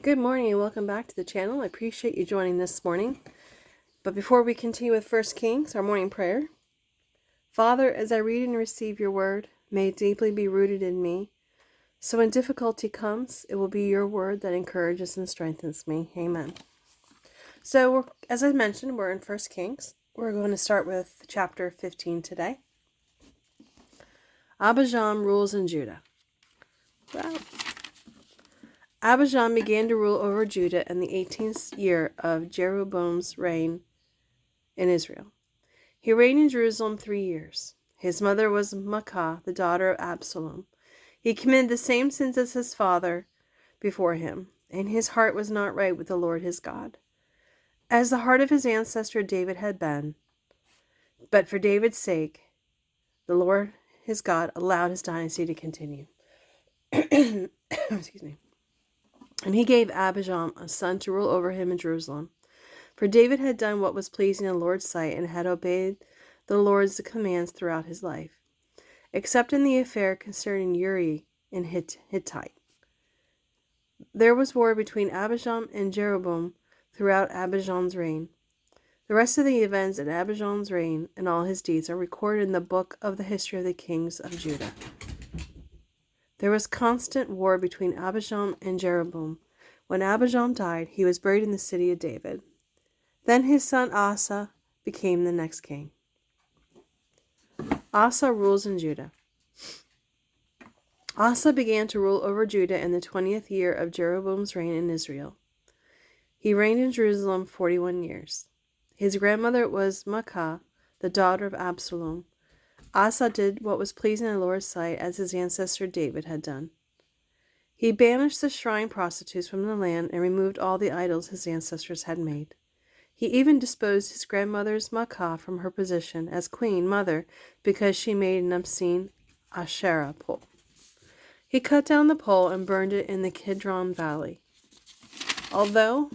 Good morning and welcome back to the channel. I appreciate you joining this morning. But before we continue with 1 Kings, our morning prayer, Father, as I read and receive your word, may it deeply be rooted in me. So when difficulty comes, it will be your word that encourages and strengthens me. Amen. So as I mentioned, we're in 1 Kings. We're going to start with chapter 15 today. Abijam rules in Judah. Wow. Abijam began to rule over Judah in the 18th year of Jeroboam's reign in Israel. He reigned in Jerusalem 3 years. His mother was Maacah, the daughter of Absalom. He committed the same sins as his father before him, and his heart was not right with the Lord his God, as the heart of his ancestor David had been. But for David's sake, the Lord his God allowed his dynasty to continue. Excuse me. And he gave Abijam a son to rule over him in Jerusalem. For David had done what was pleasing in the Lord's sight and had obeyed the Lord's commands throughout his life, except in the affair concerning Uri and Hittite. There was war between Abijam and Jeroboam throughout Abijam's reign. The rest of the events in Abijam's reign and all his deeds are recorded in the book of the history of the kings of Judah. There was constant war between Abijam and Jeroboam. When Abijam died, he was buried in the city of David. Then his son Asa became the next king. Asa rules in Judah. Asa began to rule over Judah in the 20th year of Jeroboam's reign in Israel. He reigned in Jerusalem 41 years. His grandmother was Maacah, the daughter of Absalom. Asa did what was pleasing in the Lord's sight, as his ancestor David had done. He banished the shrine prostitutes from the land and removed all the idols his ancestors had made. He even disposed his grandmother's Maacah from her position as queen mother because she made an obscene Asherah pole. He cut down the pole and burned it in the Kidron Valley. Although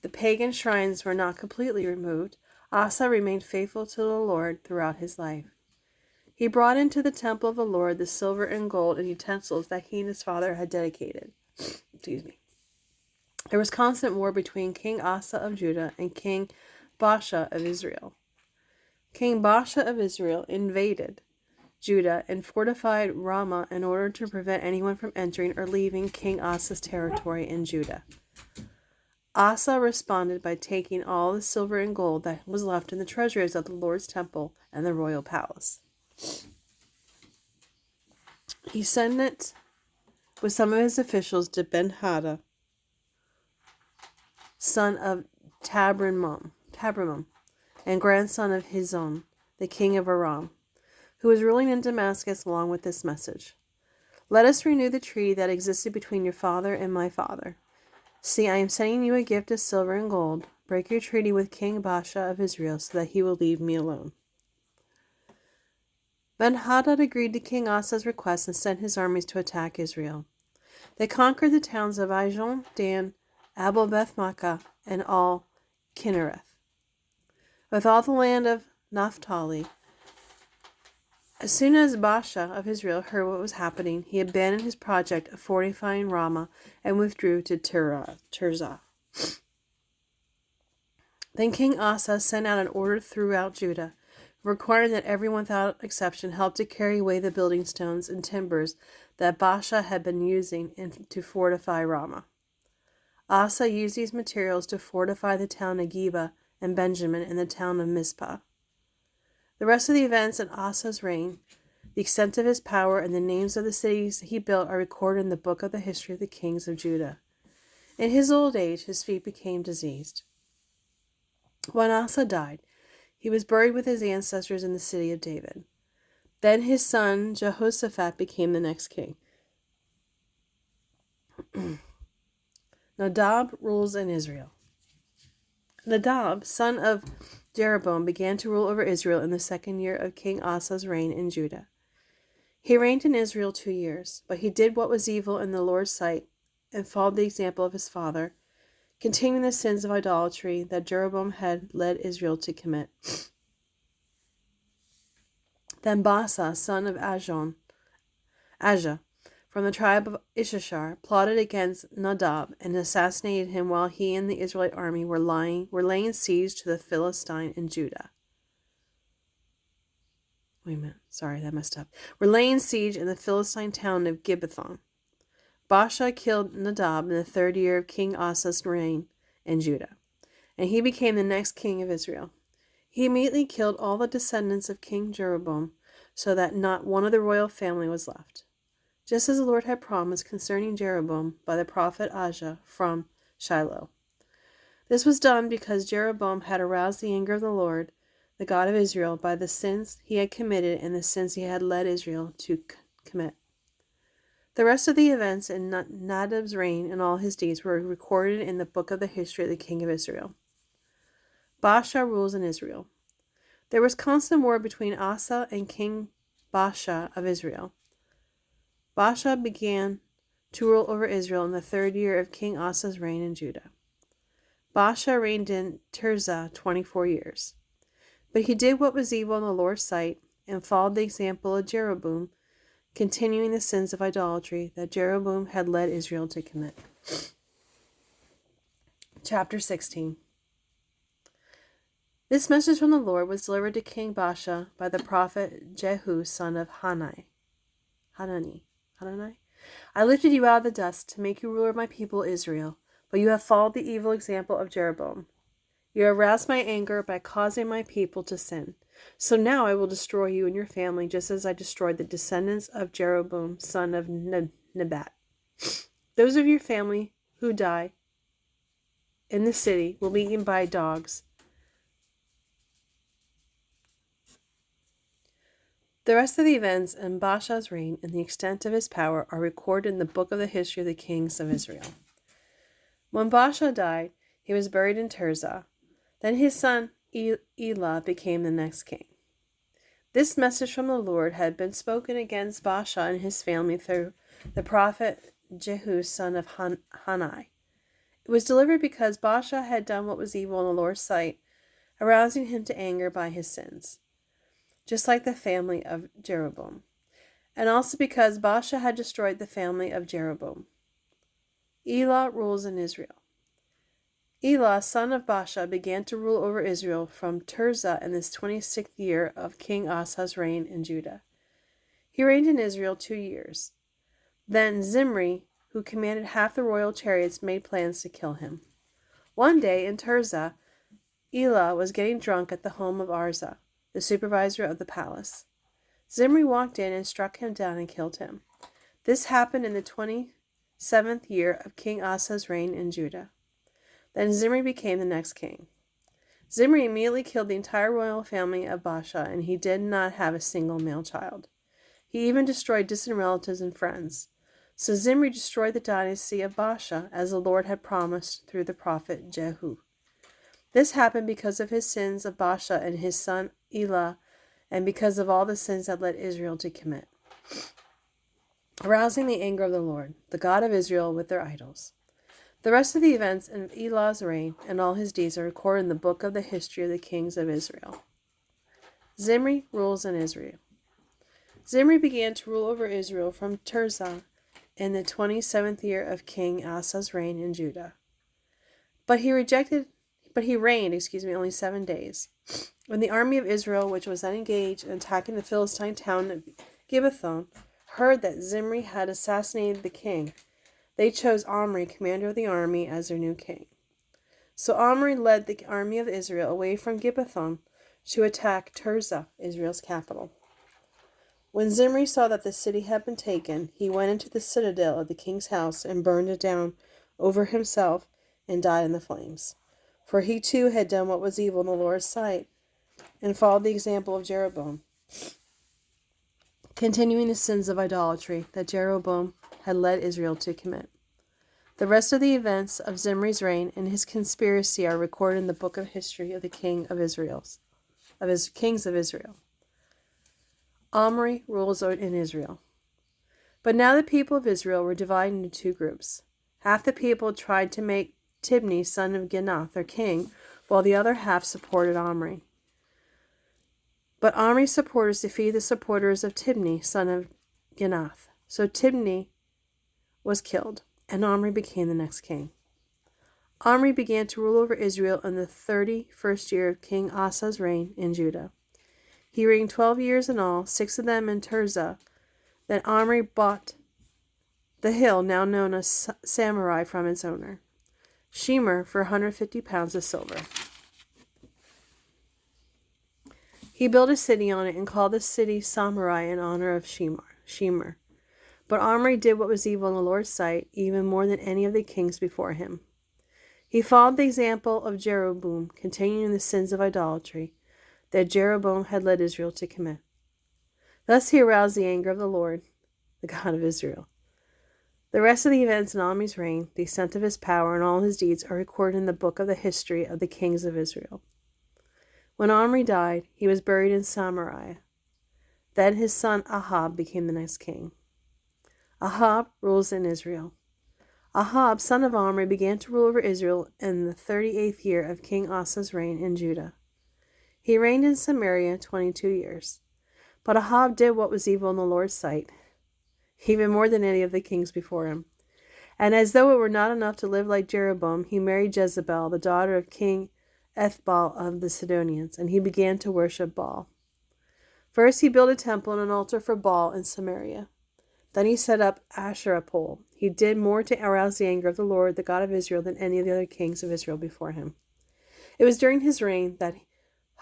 the pagan shrines were not completely removed, Asa remained faithful to the Lord throughout his life. He brought into the temple of the Lord the silver and gold and utensils that he and his father had dedicated. There was constant war between King Asa of Judah and King Baasha of Israel. King Baasha of Israel invaded Judah and fortified Ramah in order to prevent anyone from entering or leaving King Asa's territory in Judah. Asa responded by taking all the silver and gold that was left in the treasuries of the Lord's temple and the royal palace. He sent it with some of his officials to Ben-Hadad, son of Tabrimon, and grandson of Hizon, the king of Aram, who was ruling in Damascus, along with this message: "Let us renew the treaty that existed between your father and my father. See, I am sending you a gift of silver and gold. Break your treaty with King Baasha of Israel so that he will leave me alone." Ben-Hadad agreed to King Asa's request and sent his armies to attack Israel. They conquered the towns of Ijon, Dan, Abel-Beth-Maacah, and all Kinnereth, with all the land of Naphtali. As soon as Baasha of Israel heard what was happening, he abandoned his project of fortifying Ramah and withdrew to Tirzah. Then King Asa sent out an order throughout Judah, requiring that everyone without exception help to carry away the building stones and timbers that Baasha had been using to fortify Ramah. Asa used these materials to fortify the town of Geba and Benjamin and the town of Mizpah. The rest of the events in Asa's reign, the extent of his power, and the names of the cities he built are recorded in the book of the history of the kings of Judah. In his old age, his feet became diseased. When Asa died, he was buried with his ancestors in the city of David. Then his son Jehoshaphat became the next king. Nadab rules in Israel. Nadab, son of Jeroboam, began to rule over Israel in the 2nd year of King Asa's reign in Judah. He reigned in Israel 2 years, but he did what was evil in the Lord's sight and followed the example of his father, continuing the sins of idolatry that Jeroboam had led Israel to commit. Then Baasha, son of Ajah, from the tribe of Issachar, plotted against Nadab and assassinated him while he and the Israelite army were laying siege to the Philistine in Judah. Wait a minute. Sorry, that messed up. Were laying siege in the Philistine town of Gibbethon. Baasha killed Nadab in the 3rd year of King Asa's reign in Judah, and he became the next king of Israel. He immediately killed all the descendants of King Jeroboam, so that not one of the royal family was left, just as the Lord had promised concerning Jeroboam by the prophet Abijam from Shiloh. This was done because Jeroboam had aroused the anger of the Lord, the God of Israel, by the sins he had committed and the sins he had led Israel to commit. The rest of the events in Nadab's reign and all his deeds were recorded in the book of the history of the king of Israel. Baasha rules in Israel. There was constant war between Asa and King Baasha of Israel. Baasha began to rule over Israel in the 3rd year of King Asa's reign in Judah. Baasha reigned in Tirzah 24 years. But he did what was evil in the Lord's sight and followed the example of Jeroboam, continuing the sins of idolatry that Jeroboam had led Israel to commit. Chapter 16. This message from the Lord was delivered to King Baasha by the prophet Jehu, son of Hanani. I lifted you out of the dust to make you ruler of my people Israel, but you have followed the evil example of Jeroboam. You have aroused my anger by causing my people to sin. So now I will destroy you and your family, just as I destroyed the descendants of Jeroboam, son of Nebat. Those of your family who die in the city will be eaten by dogs. The rest of the events in Baasha's reign and the extent of his power are recorded in the book of the history of the kings of Israel. When Baasha died, he was buried in Tirzah. Then his son Elah became the next king. This message from the Lord had been spoken against Baasha and his family through the prophet Jehu, son of Hanani. It was delivered because Baasha had done what was evil in the Lord's sight, arousing him to anger by his sins, just like the family of Jeroboam, and also because Baasha had destroyed the family of Jeroboam. Elah rules in Israel. Elah, son of Baasha, began to rule over Israel from Tirzah in this 26th year of King Asa's reign in Judah. He reigned in Israel 2 years. Then Zimri, who commanded half the royal chariots, made plans to kill him. One day in Tirzah, Elah was getting drunk at the home of Arza, the supervisor of the palace. Zimri walked in and struck him down and killed him. This happened in the 27th year of King Asa's reign in Judah. Then Zimri became the next king. Zimri immediately killed the entire royal family of Baasha, and he did not have a single male child. He even destroyed distant relatives and friends. So Zimri destroyed the dynasty of Baasha, as the Lord had promised through the prophet Jehu. This happened because of his sins of Baasha and his son Elah, and because of all the sins that led Israel to commit, arousing the anger of the Lord, the God of Israel, with their idols. The rest of the events in Elah's reign and all his deeds are recorded in the book of the history of the kings of Israel. Zimri rules in Israel. Zimri began to rule over Israel from Tirzah in the 27th year of King Asa's reign in Judah. But he reigned only 7 days. When the army of Israel, which was then engaged in attacking the Philistine town of Gibbethon, heard that Zimri had assassinated the king, they chose Omri, commander of the army, as their new king. So Omri led the army of Israel away from Gibbethon to attack Tirzah, Israel's capital. When Zimri saw that the city had been taken, he went into the citadel of the king's house and burned it down over himself and died in the flames. For he too had done what was evil in the Lord's sight and followed the example of Jeroboam, continuing the sins of idolatry that Jeroboam had led Israel to commit. The rest of the events of Zimri's reign and his conspiracy are recorded in the book of history of the kings of Israel. Omri rules in Israel. But now the people of Israel were divided into 2 groups. Half the people tried to make Tibni, son of Ginath, their king, while the other half supported Omri. But Omri's supporters defeated the supporters of Tibni, son of Ginath. So Tibni was killed, and Omri became the next king. Omri began to rule over Israel in the 31st year of King Asa's reign in Judah. He reigned 12 years in all, 6 of them in Tirzah. Then Omri bought the hill now known as Samurai from its owner, Shemer, for 150 pounds of silver. He built a city on it and called the city Samurai in honor of Shemer. But Omri did what was evil in the Lord's sight, even more than any of the kings before him. He followed the example of Jeroboam, continuing the sins of idolatry that Jeroboam had led Israel to commit. Thus he aroused the anger of the Lord, the God of Israel. The rest of the events in Omri's reign, the extent of his power, and all his deeds are recorded in the book of the history of the kings of Israel. When Omri died, he was buried in Samaria. Then his son Ahab became the next king. Ahab rules in Israel. Ahab, son of Omri, began to rule over Israel in the 38th year of King Asa's reign in Judah. He reigned in Samaria 22 years. But Ahab did what was evil in the Lord's sight, even more than any of the kings before him. And as though it were not enough to live like Jeroboam, he married Jezebel, the daughter of King Ethbaal of the Sidonians, and he began to worship Baal. First he built a temple and an altar for Baal in Samaria. Then he set up Asherah pole. He did more to arouse the anger of the Lord, the God of Israel, than any of the other kings of Israel before him. It was during his reign that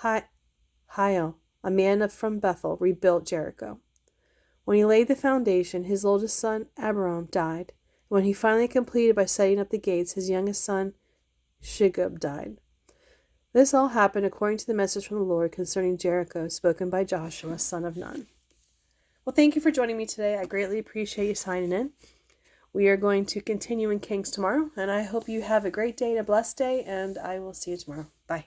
Hiel, a man from Bethel, rebuilt Jericho. When he laid the foundation, his oldest son Abijam died. When he finally completed by setting up the gates, his youngest son Shigub died. This all happened according to the message from the Lord concerning Jericho, spoken by Joshua, son of Nun. Well, thank you for joining me today. I greatly appreciate you signing in. We are going to continue in Kings tomorrow, and I hope you have a great day and a blessed day, and I will see you tomorrow. Bye.